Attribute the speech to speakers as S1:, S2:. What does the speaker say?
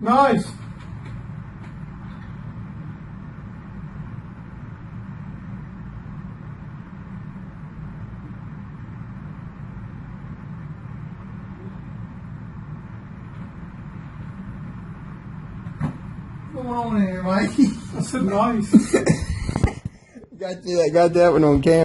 S1: Nice.
S2: What's going on here, Mike?
S1: I said nice.
S2: Got that one on camera.